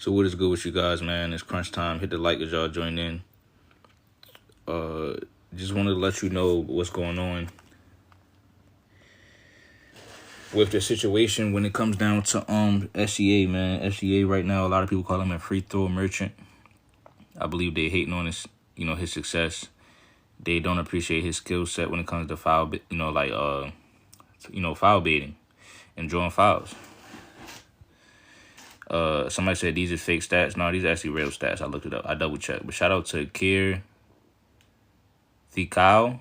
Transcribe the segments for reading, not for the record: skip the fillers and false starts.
So what is good with you guys, man? It's crunch time. Hit the like as y'all join in. Just wanted to let you know what's going on with the situation when it comes down to SEA, man. SEA right now, a lot of people call him a free throw merchant. I believe they hating on his, his success. They don't appreciate his skill set when it comes to foul, foul baiting and drawing fouls. Somebody said these are fake stats. No, these are actually real stats. I looked it up. I double checked. But shout out to Kier Thikau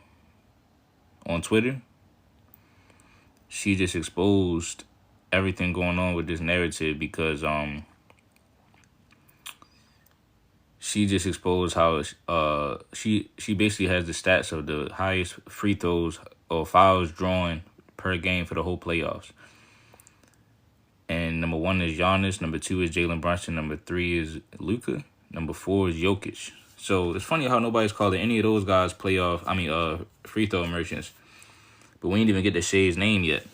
on Twitter. She just exposed everything going on with this narrative because she just exposed how she basically has the stats of the highest free throws or fouls drawn per game for the whole playoffs. And number 1 is Giannis, number 2 is Jalen Brunson, number 3 is Luka, number 4 is Jokic. So it's funny how nobody's calling any of those guys free throw merchants. But we ain't even get to Shay's name yet.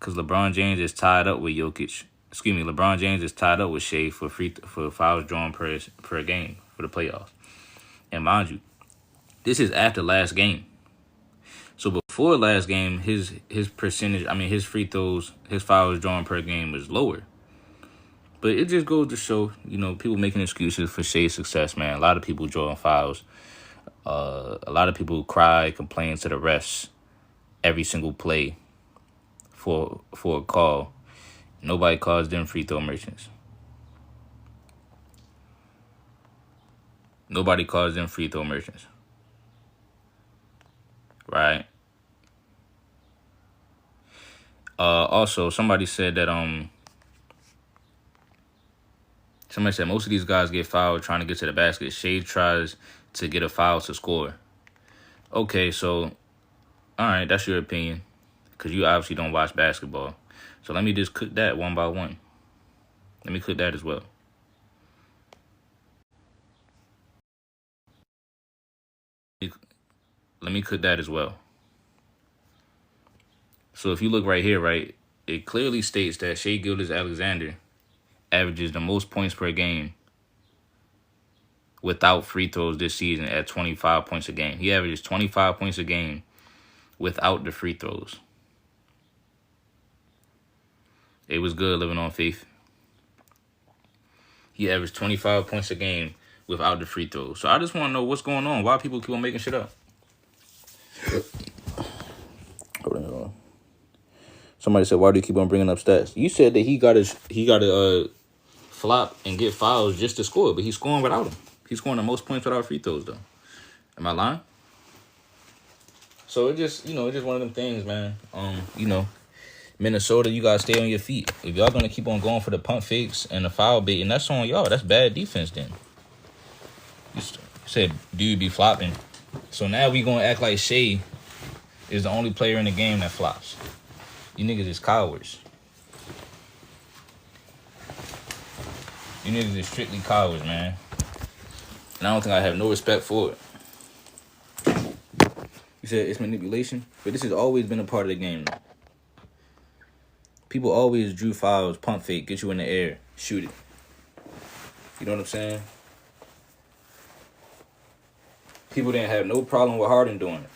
Because LeBron James is tied up with Jokic. LeBron James is tied up with Shay for fouls drawn per game for the playoffs. And mind you, this is after last game. So before last game, his percentage, his free throws, his fouls drawn per game was lower. But it just goes to show, people making excuses for Shay's success, man. A lot of people drawing fouls. A lot of people cry, complain to the refs every single play for a call. Nobody calls them free throw merchants. Nobody calls them free throw merchants. Right? Also, somebody said that somebody said most of these guys get fouled trying to get to the basket. Shea tries to get a foul to score. Okay, so all right, that's your opinion, because you obviously don't watch basketball. So let me just cook that one by one. Let me cook that as well. Let me cook that as well. So if you look right here, right, it clearly states that Shai Gilgeous-Alexander averages the most points per game without free throws this season at 25 points a game. He averages 25 points a game without the free throws. It was good living on faith. He averaged 25 points a game without the free throws. So I just want to know what's going on. Why people keep on making shit up? Hold on. Somebody said, why do you keep on bringing up stats? You said that he got to flop and get fouls just to score, but he's scoring without them. He's scoring the most points without free throws, though. Am I lying? So it just one of them things, man. Minnesota, you gotta stay on your feet. If y'all gonna keep on going for the pump fakes and the foul bait, and that's on y'all. That's bad defense then. You said, dude be flopping. So now we gonna act like Shai is the only player in the game that flops. You niggas is cowards. You niggas is strictly cowards, man. And I don't think I have no respect for it. You said it's manipulation, but this has always been a part of the game, though. People always drew fouls, pump fake, get you in the air, shoot it. You know what I'm saying? People didn't have no problem with Harden doing it.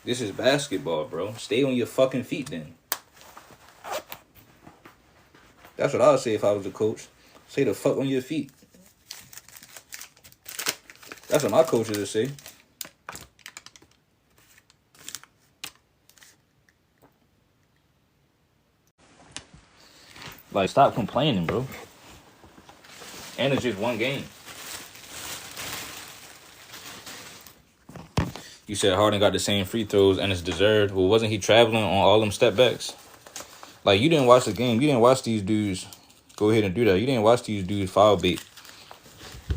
This is basketball, bro. Stay on your fucking feet then. That's what I would say if I was a coach. Stay the fuck on your feet. That's what my coaches would say. Like, stop complaining, bro. And it's just one game. You said Harden got the same free throws and it's deserved. Well, wasn't he traveling on all them step backs? Like, you didn't watch the game. You didn't watch these dudes go ahead and do that. You didn't watch these dudes foul bait.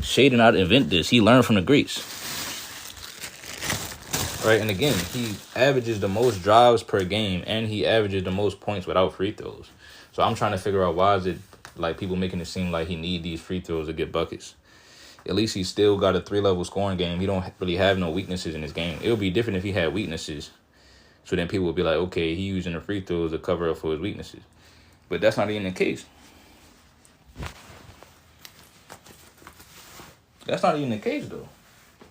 Shai did not invent this. He learned from the greats. Right, and again, he averages the most drives per game and he averages the most points without free throws. So I'm trying to figure out why is it like people making it seem like he need these free throws to get buckets. At least he still got a 3-level scoring game. He don't really have no weaknesses in his game. It would be different if he had weaknesses. So then people would be like, okay, he using the free throws to cover up for his weaknesses. But that's not even the case. That's not even the case, though.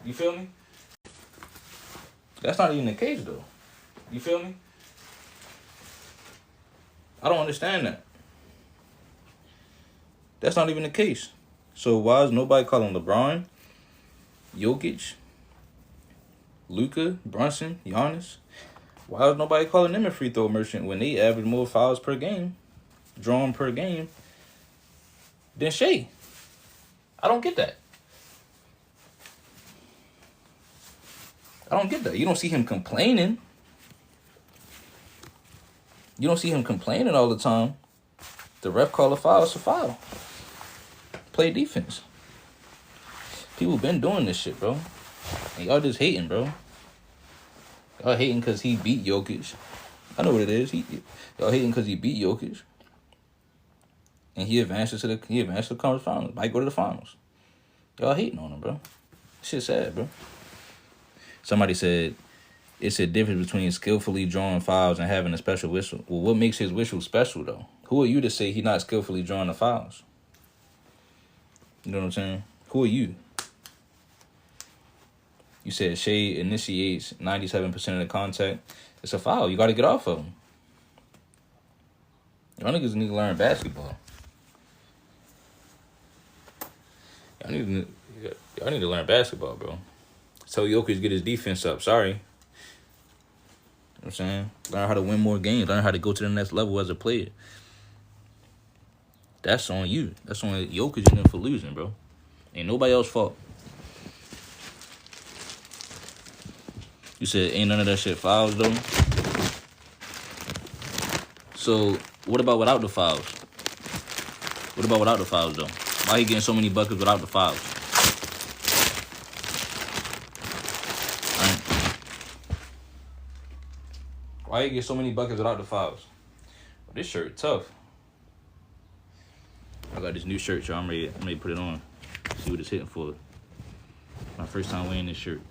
You feel me? That's not even the case, though. You feel me? I don't understand that. That's not even the case. So why is nobody calling LeBron, Jokic, Luka, Brunson, Giannis? Why is nobody calling them a free throw merchant when they average more fouls per game, drawn per game, than Shea? I don't get that. I don't get that. You don't see him complaining. You don't see him complaining all the time. The ref call a foul, it's a foul. Play defense. People been doing this shit, bro. And y'all just hating, bro. Y'all hating because he beat Jokic. I know what it is. Y'all hating because he beat Jokic. And he advances to the conference finals. Might go to the finals. Y'all hating on him, bro. Shit sad, bro. Somebody said it's a difference between skillfully drawing fouls and having a special whistle. Well, what makes his whistle special, though? Who are you to say he's not skillfully drawing the fouls? You know what I'm saying? Who are you? You said Shea initiates 97% of the contact. It's a foul. You got to get off of him. Y'all niggas need to learn basketball. Y'all need to learn basketball, bro. Tell Jokic get his defense up. Sorry. You know what I'm saying? Learn how to win more games. Learn how to go to the next level as a player. That's on you. That's on Jokic and them for losing, bro. Ain't nobody else's fault. You said ain't none of that shit fouls, though? So, what about without the fouls? What about without the fouls, though? Why he getting so many buckets without the fouls? Why you get so many buckets without the fouls? Well, this shirt tough. I got this new shirt, y'all. I'm ready to put it on. See what it's hitting for. My first time wearing this shirt.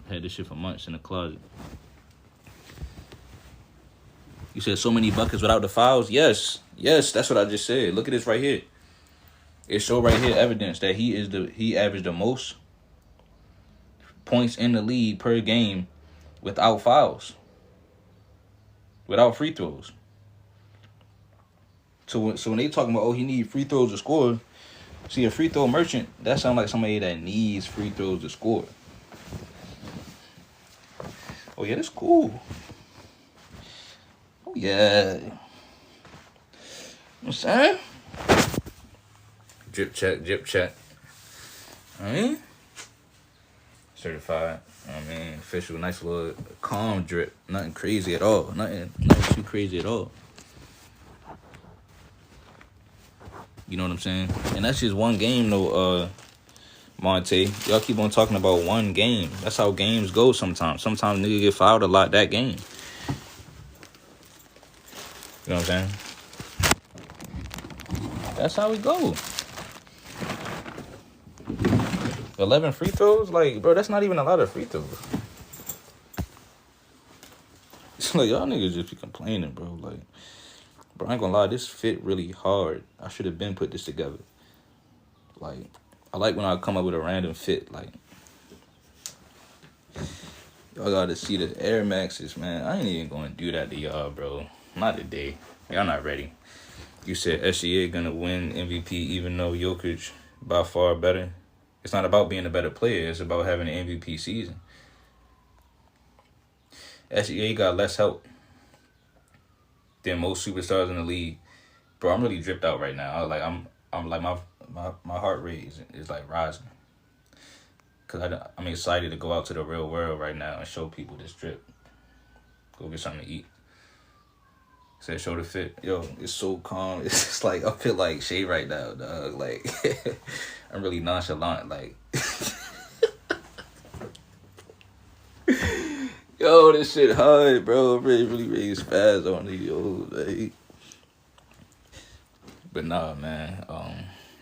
Had this shit for months in the closet. You said so many buckets without the fouls? Yes. Yes, that's what I just said. Look at this right here. It show right here evidence that he averaged the most points in the league per game without fouls. Without free throws. So when they talking about, oh, he need free throws to score, see, a free throw merchant, that sounds like somebody that needs free throws to score. Oh, yeah, that's cool. Oh, yeah. You know what I'm saying? Drip check, drip check. I mean, certified. I mean, official, nice little calm drip. Nothing crazy at all. Nothing too crazy at all. You know what I'm saying? And that's just one game, though, Monte. Y'all keep on talking about one game. That's how games go sometimes. Sometimes nigga get fouled a lot that game. You know what I'm saying? That's how we go. 11 free throws? Like, bro, that's not even a lot of free throws. It's like, y'all niggas just be complaining, bro. Like, bro, I ain't gonna lie, this fit really hard. I should have been put this together. Like, I like when I come up with a random fit. Like, y'all gotta see the Air Maxes, man. I ain't even gonna do that to y'all, bro. Not today. Y'all not ready. You said SGA gonna win MVP even though Jokic by far better. It's not about being a better player. It's about having an MVP season. SGA got less help than most superstars in the league. Bro, I'm really dripped out right now. I'm like my heart rate is like rising. Cause I'm excited to go out to the real world right now and show people this drip. Go get something to eat. Said show the fit. Yo, it's so calm. It's just like I feel like Shay right now, dog. Like I'm really nonchalant. Like yo, this shit hard, bro. Really raised spaz on these yo, like. But nah, man. All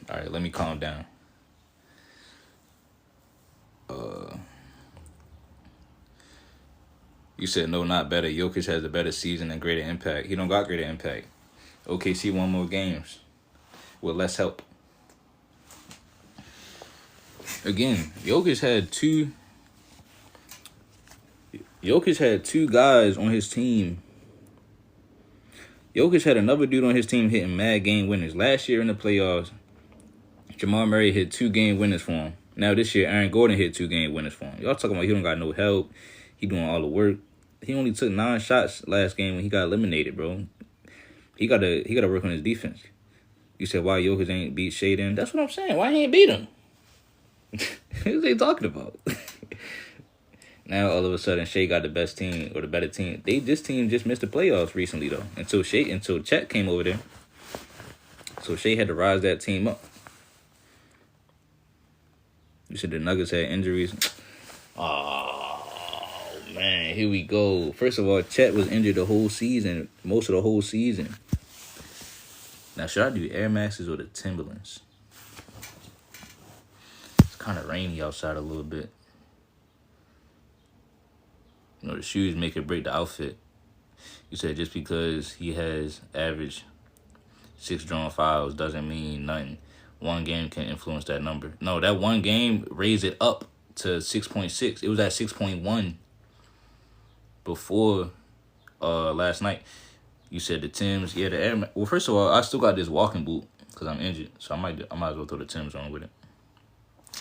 right, let me calm down. You said no, not better. Jokic has a better season and greater impact. He don't got greater impact. OKC won more games with less help. Again, Jokic had two guys on his team. Jokic had another dude on his team hitting mad game winners. Last year in the playoffs, Jamal Murray hit 2 game winners for him. Now this year, Aaron Gordon hit 2 game winners for him. Y'all talking about he don't got no help. He doing all the work. He only took 9 shots last game when he got eliminated, bro. He gotta work on his defense. You said why Jokic ain't beat Shaden? That's what I'm saying. Why he ain't beat him? What are they talking about? Now all of a sudden Shea got the best team or the better team. This team just missed the playoffs recently though. Until Chet came over there. So Shea had to rise that team up. You said the Nuggets had injuries. Oh man, here we go. First of all, Chet was injured the whole season, most of the whole season. Now should I do Air Maxes or the Timberlands? It's kind of rainy outside a little bit. You know, the shoes make or break the outfit. You said just because he has average 6 drawn fouls doesn't mean nothing. One game can influence that number. No, that one game raised it up to 6.6. It was at 6.1 before last night. You said the Timbs, yeah, the Air. Well, first of all, I still got this walking boot because I'm injured, so I might as well throw the Timbs on with it.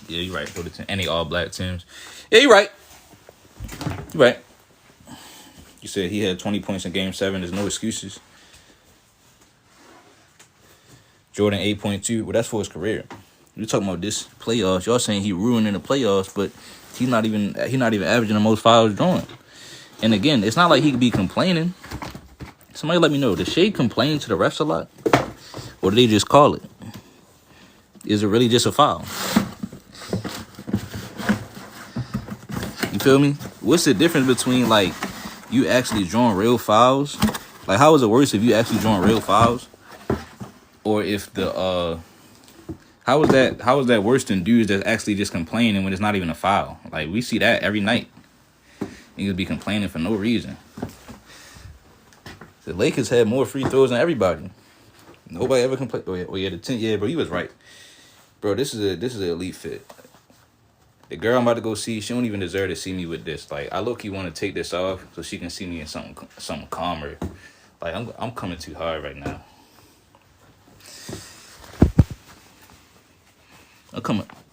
Yeah, you're right. Throw the Timbs. Any all black Timbs. Yeah, you're right. You're right. You said he had 20 points in Game 7. There's no excuses. Jordan 8.2. Well, that's for his career. We're talking about this playoffs. Y'all saying he ruining the playoffs, but he's not even averaging the most fouls drawn. And again, it's not like he could be complaining. Somebody let me know. Does Shea complain to the refs a lot? Or do they just call it? Is it really just a foul? You feel me? What's the difference between, like, you actually drawing real fouls? Like, how is it worse if you actually drawing real fouls? Or if the, how is that worse than dudes that's actually just complaining when it's not even a foul? Like, we see that every night. Niggas be complaining for no reason. The Lakers had more free throws than everybody. Nobody ever complained. Oh yeah, the 10. Yeah, bro, he was right. Bro, this is an elite fit. The girl I'm about to go see, she don't even deserve to see me with this. Like, I low-key want to take this off so she can see me in something calmer. Like, I'm coming too hard right now.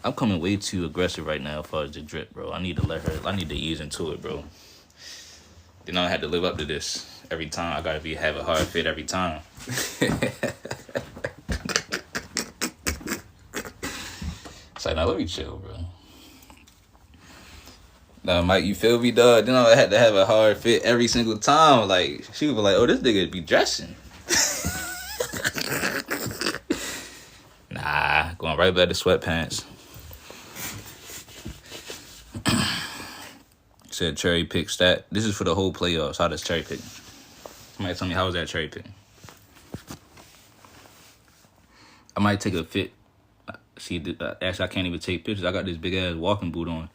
I'm coming way too aggressive right now as far as the drip, bro. I need to ease into it, bro. Then I had to live up to this every time. I gotta have a hard fit every time. It's like, now let me chill, bro. Now, Mike, you feel me, dog? Then I had to have a hard fit every single time. Like, she would be like, oh, this nigga be dressing. Nah, going right back to sweatpants. Said cherry pick stat. This is for the whole playoffs. How does cherry pick? Somebody tell me, how was that cherry pick? I might take a fit. See, actually, I can't even take pictures. I got this big ass walking boot on.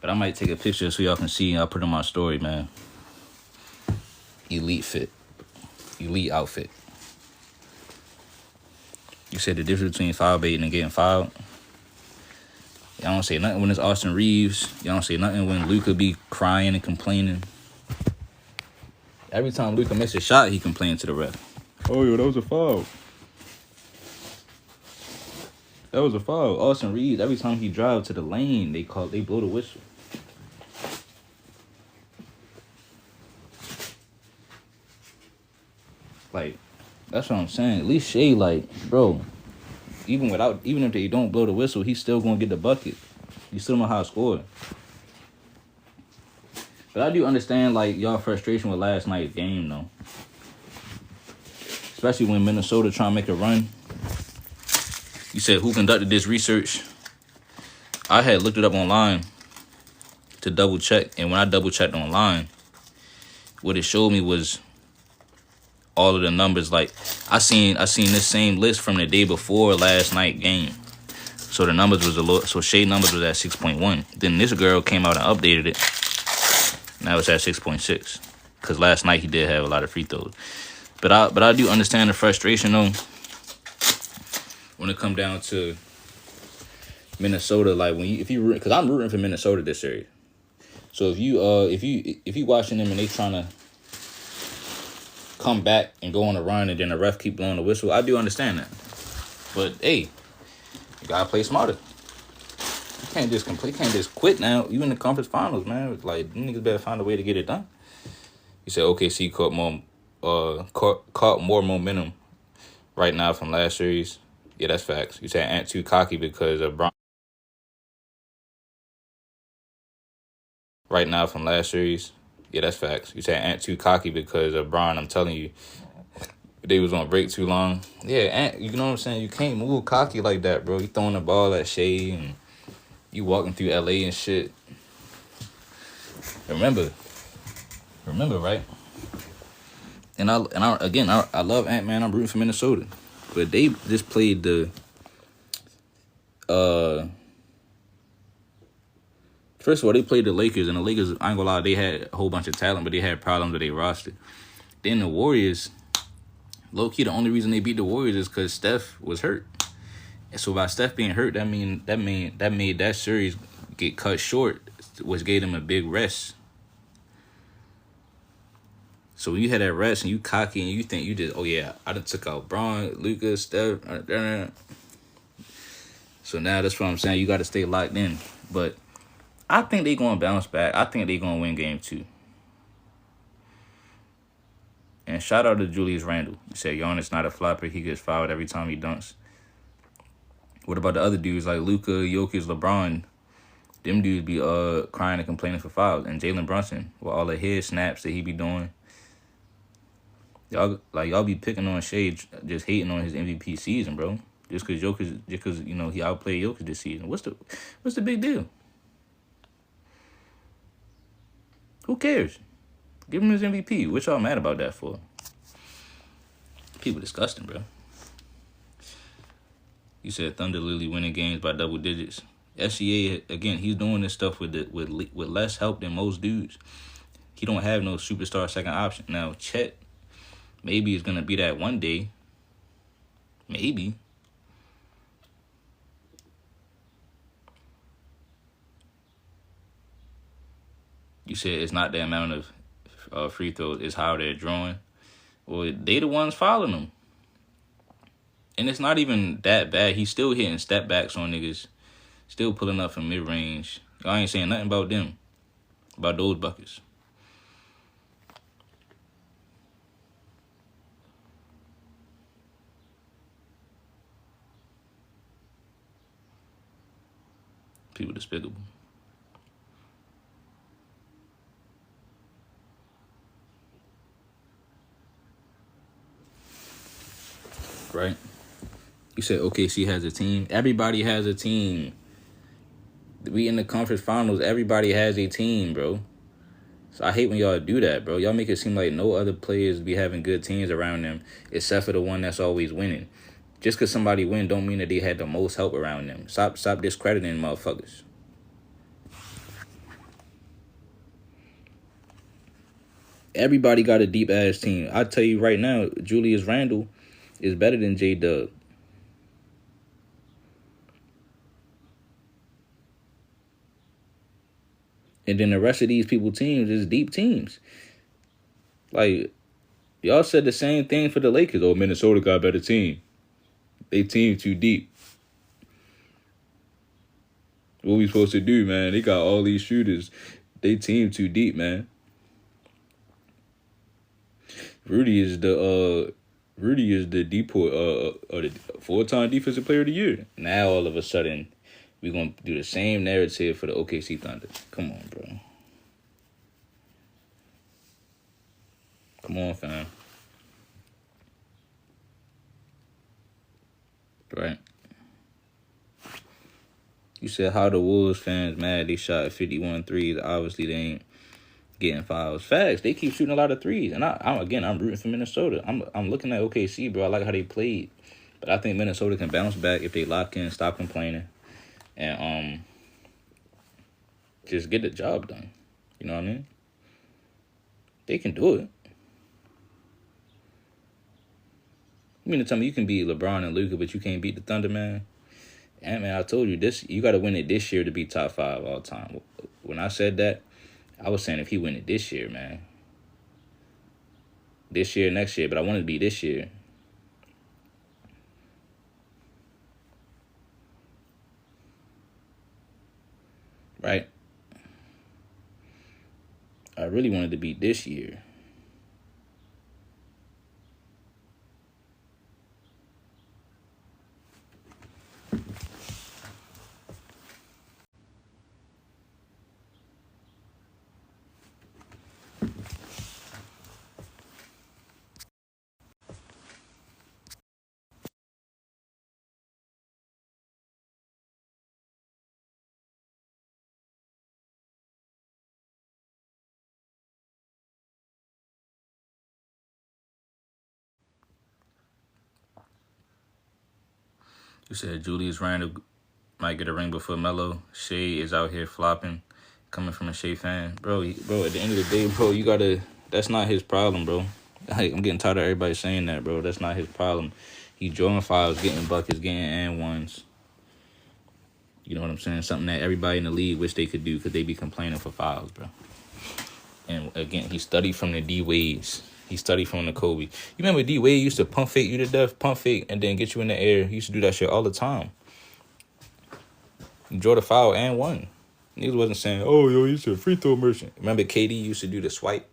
But I might take a picture so y'all can see and I'll put it on my story, man. Elite fit. Elite outfit. You said the difference between foul baiting and getting fouled. Y'all don't say nothing when it's Austin Reeves. Y'all don't say nothing when Luka be crying and complaining. Every time Luka makes a shot, he complains to the ref. Oh, yo, that was a foul. That was a foul. Austin Reeves, every time he drives to the lane, they blow the whistle. Like, that's what I'm saying. At least Shea, like, bro, even if they don't blow the whistle, he's still gonna get the bucket. You still know how to score. But I do understand, like, y'all frustration with last night's game, though. Especially when Minnesota trying to make a run. You said, who conducted this research? I had looked it up online to double check. And when I double checked online, what it showed me was all of the numbers. Like, I seen this same list from the day before last night game. So the numbers was a little, so Shea numbers was at 6.1. Then this girl came out and updated it. Now it's at 6.6. Because last night he did have a lot of free throws. But I do understand the frustration though when it come down to Minnesota. Like when you if you because I'm rooting for Minnesota this series. So if you watching them and they trying to come back and go on a run and then the ref keep blowing the whistle, I do understand that. But hey, you gotta play smarter. You can't just complete. Can't just quit now. You in the conference finals, man. Like niggas better find a way to get it done. You said OKC caught more momentum right now from last series. Yeah, that's facts. You said Ant too cocky because of Bron. Right now from last series. Yeah, that's facts. You said Ant too cocky because of Bron. I'm telling you, they was on break too long. Yeah, Ant, you know what I'm saying? You can't move cocky like that, bro. You throwing the ball at Shea and you walking through LA and shit. Remember, right? And I love Ant, man. I'm rooting for Minnesota, but they just played the First of all, they played the Lakers, and the Lakers, I ain't gonna lie, they had a whole bunch of talent, but they had problems with their roster. Then the Warriors, low-key, the only reason they beat the Warriors is because Steph was hurt. And so by Steph being hurt, that made that series get cut short, which gave them a big rest. So when you had that rest and you cocky and you think you just, oh yeah, I done took out Bron, Luka, Steph. So now that's what I'm saying. You got to stay locked in. But I think they going to bounce back. I think they going to win game 2. And shout out to Julius Randle. He said Giannis not a flopper. He gets fouled every time he dunks. What about the other dudes like Luka, Jokic, LeBron? Them dudes be crying and complaining for fouls. And Jalen Brunson, with all the head snaps that he be doing. Y'all be picking on Shea, just hating on his MVP season, bro. Just because you know he outplayed Jokic this season. What's the big deal? Who cares? Give him his MVP. What y'all mad about that for? People disgusting, bro. You said Thunder Lily winning games by double digits. SGA, again, he's doing this stuff with less help than most dudes. He don't have no superstar second option. Now, Chet maybe is going to be that one day. Maybe. You said it's not the amount of free throws, it's how they're drawing. Well, they the ones following them. And it's not even that bad. He's still hitting step backs on niggas. Still pulling up from mid-range. I ain't saying nothing about them. About those buckets. People despicable. Right? You said OKC has a team. Everybody has a team. We in the conference finals. Everybody has a team, bro. So I hate when y'all do that, bro. Y'all make it seem like no other players be having good teams around them except for the one that's always winning. Just because somebody win don't mean that they had the most help around them. Stop discrediting motherfuckers. Everybody got a deep-ass team. I tell you right now, Julius Randle is better than J-Dub. And then the rest of these people teams is deep teams. Like, y'all said the same thing for the Lakers. Oh, Minnesota got a better team. They team too deep. What we supposed to do, man? They got all these shooters. They team too deep, man. Rudy is the the 4-time defensive player of the year. Now all of a sudden, we're gonna do the same narrative for the OKC Thunder. Come on, bro. Come on, fam. Right. You said how the Wolves fans mad they shot 51 threes. Obviously, they ain't getting fouls. Facts. They keep shooting a lot of threes. And I'm rooting for Minnesota. I'm looking at OKC, bro. I like how they played. But I think Minnesota can bounce back if they lock in, stop complaining, and just get the job done. You know what I mean? They can do it. You mean to tell me you can beat LeBron and Luka, but you can't beat the Thunder, man? And man, I told you this. You got to win it this year to be top 5 all time. When I said that, I was saying if he win it this year, man. This year, next year, but I want it to be this year. Right? I really wanted to beat this year. You said Julius Randle might get a ring before Melo. Shea is out here flopping, coming from a Shea fan. Bro, at the end of the day, bro, you got to... That's not his problem, bro. I'm getting tired of everybody saying that, bro. That's not his problem. He's drawing fouls, getting buckets, getting and ones. You know what I'm saying? Something that everybody in the league wish they could do because they be complaining for fouls, bro. And again, he studied from the D Wades. He studied from the Kobe. You remember D Wade used to pump fake you to death, pump fake, and then get you in the air. He used to do that shit all the time. He drew the foul and won. Niggas wasn't saying, oh, yo, he's a free throw merchant. Remember KD used to do the swipe?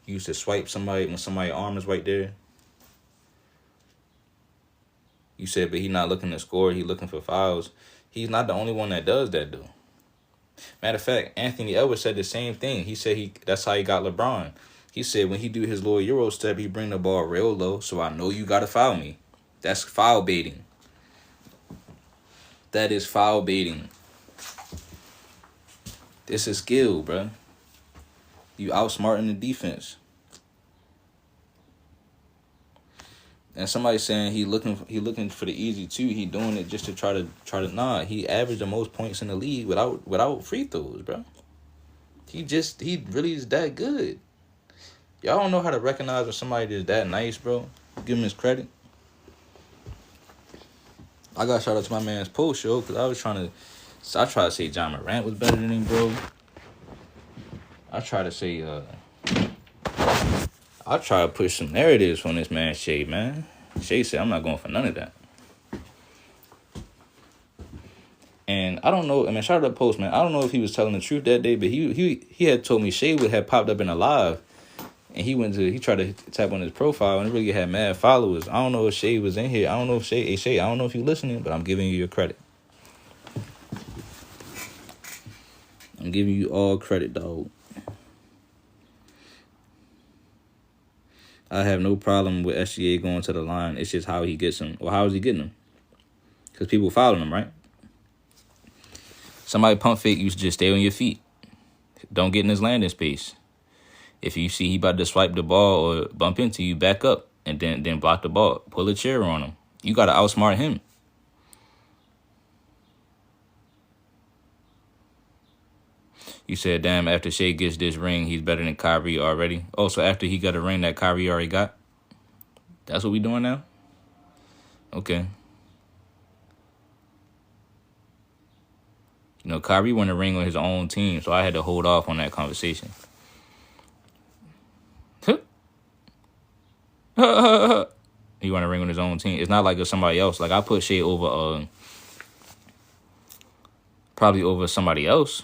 He used to swipe somebody when somebody's arm is right there. You said, but he not looking to score. He looking for fouls. He's not the only one that does that, though. Matter of fact, Anthony Edwards said the same thing. He said that's how he got LeBron. He said when he do his little Euro step, he bring the ball real low, so I know you got to foul me. That's foul baiting. That is foul baiting. This is skill, bro. You outsmarting the defense. And somebody saying he looking for the easy two. He doing it just to try to nah. He averaged the most points in the league without free throws, bro. He really is that good. Y'all don't know how to recognize when somebody is that nice, bro. Give him his credit. I got shout out to my man's post show because I tried to say John Morant was better than him, bro. I try to say I try to push some narratives on this man Shea, man. Shea said I'm not going for none of that. And I don't know, I mean, shout out to Post, man. I don't know if he was telling the truth that day, but he had told me Shea had popped up in a live. And he tried to tap on his profile and it really had mad followers. I don't know if Shea was in here. I don't know if Shea, I don't know if you're listening, but I'm giving you your credit. I'm giving you all credit, dog. I have no problem with SGA going to the line. It's just how he gets them. Well, how is he getting them? Because people following him, right? Somebody pump fake, you should just stay on your feet. Don't get in his landing space. If you see he about to swipe the ball or bump into you, back up and then block the ball. Pull a chair on him. You got to outsmart him. You said, damn, after Shea gets this ring, he's better than Kyrie already. Oh, so after he got a ring that Kyrie already got? That's what we doing now? Okay. You know, Kyrie won a ring on his own team, so I had to hold off on that conversation. He won a ring on his own team. It's not like it's somebody else. Like, I put Shea over, probably over somebody else.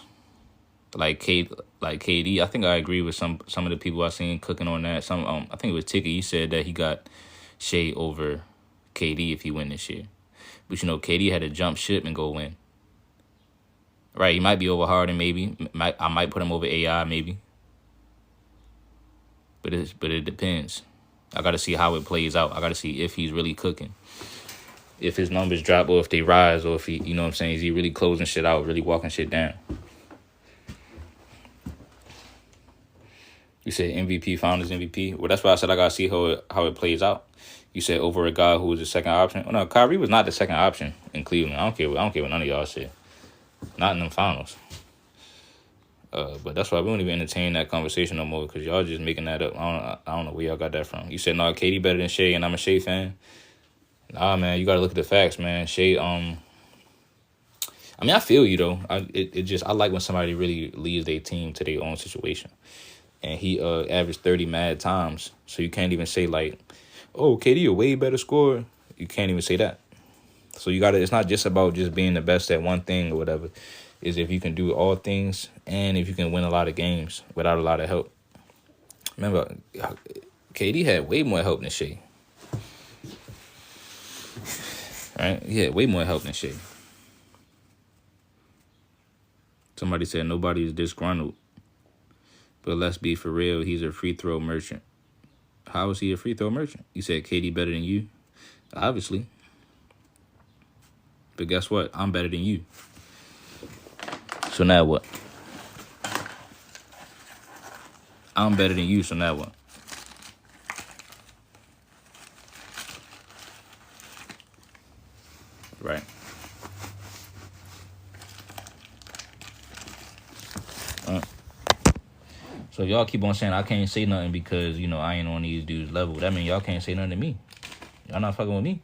Like KD. I think I agree with some of the people I seen cooking on that. I think it was Ticky. He said that he got Shea over KD if he win this year. But, you know, KD had to jump ship and go win. Right, he might be over Harden, maybe. I might put him over AI, maybe. But it depends. I got to see how it plays out. I got to see if he's really cooking. If his numbers drop or if they rise or if he, you know what I'm saying, is he really closing shit out, really walking shit down. You said MVP, Finals MVP. Well, that's why I said I got to see how it plays out. You said over a guy who was the second option. Oh, no, Kyrie was not the second option in Cleveland. I don't care what none of y'all said. Not in them finals. But that's why we don't even entertain that conversation no more because y'all just making that up. I don't know where y'all got that from. You said, no, Katie better than Shea and I'm a Shea fan. Nah, man, you gotta look at the facts, man. Shea, I mean, I feel you though. I like when somebody really leads their team to their own situation. And he averaged 30 mad times. So you can't even say like, oh, KD a way better scorer. You can't even say that. So you gotta, it's not just about just being the best at one thing or whatever. Is if you can do all things and if you can win a lot of games without a lot of help. Remember, KD had way more help than Shea. Right? He had way more help than Shea. Somebody said nobody is disgruntled. But let's be for real, he's a free throw merchant. How is he a free throw merchant? You said KD better than you? Obviously. But guess what? I'm better than you. So now what? I'm better than you, so now what? Right. So y'all keep on saying I can't say nothing because, you know, I ain't on these dudes' level. That means y'all can't say nothing to me. Y'all not fucking with me.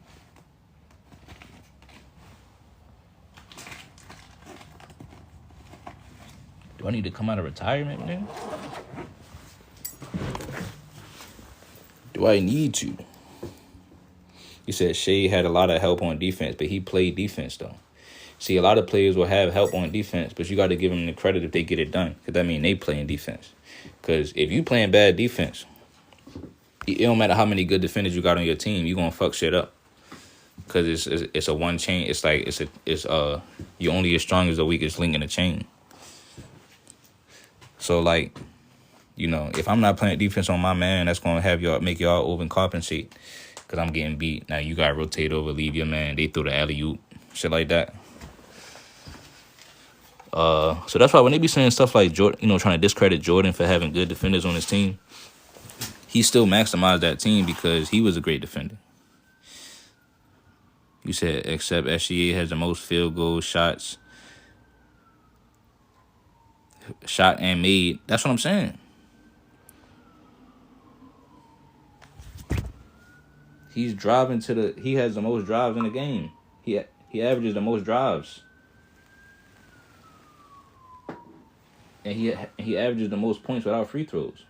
Do I need to come out of retirement, nigga? Do I need to? You said Shea had a lot of help on defense, but he played defense, though. See, a lot of players will have help on defense, but you got to give them the credit if they get it done. Because that means they playing defense. Because if you playing bad defense, it don't matter how many good defenders you got on your team, you going to fuck shit up. Because it's a one chain. It's like, you're only as strong as the weakest link in the chain. So, like, you know, if I'm not playing defense on my man, that's going to have y'all, make y'all overcompensate. Because I'm getting beat. Now, you got to rotate over, leave your man. They throw the alley-oop, shit like that. So that's why when they be saying stuff like Jordan, you know, trying to discredit Jordan for having good defenders on his team, he still maximized that team because he was a great defender. You said except SGA has the most field goal shots, shot and made. That's what I'm saying. He's driving he has the most drives in the game. He averages the most drives. And he averages the most points without free throws.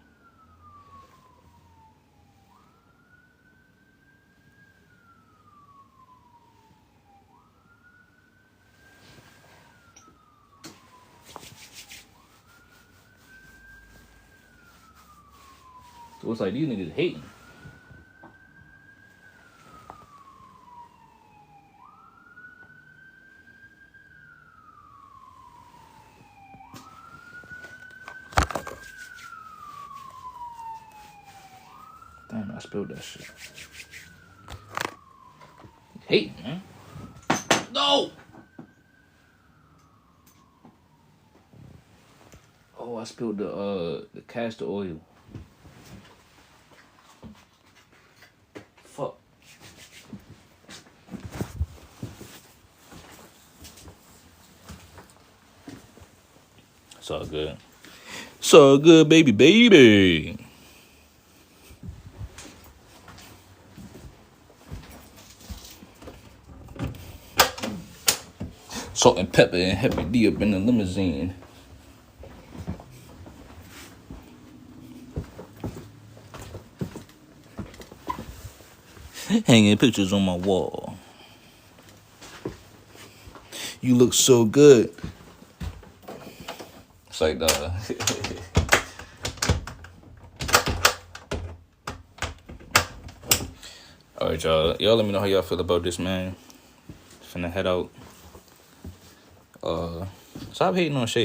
So it's like these niggas hating. Damn, I spilled that shit. Hating, man. No! Oh, I spilled the castor oil. Fuck. It's all good. It's all good, baby. Salt and pepper and Happy D up in the limousine. Hanging pictures on my wall. You look so good. It's like all right, y'all. Y'all let me know how y'all feel about this, man. Finna head out. Stop hating on Shay.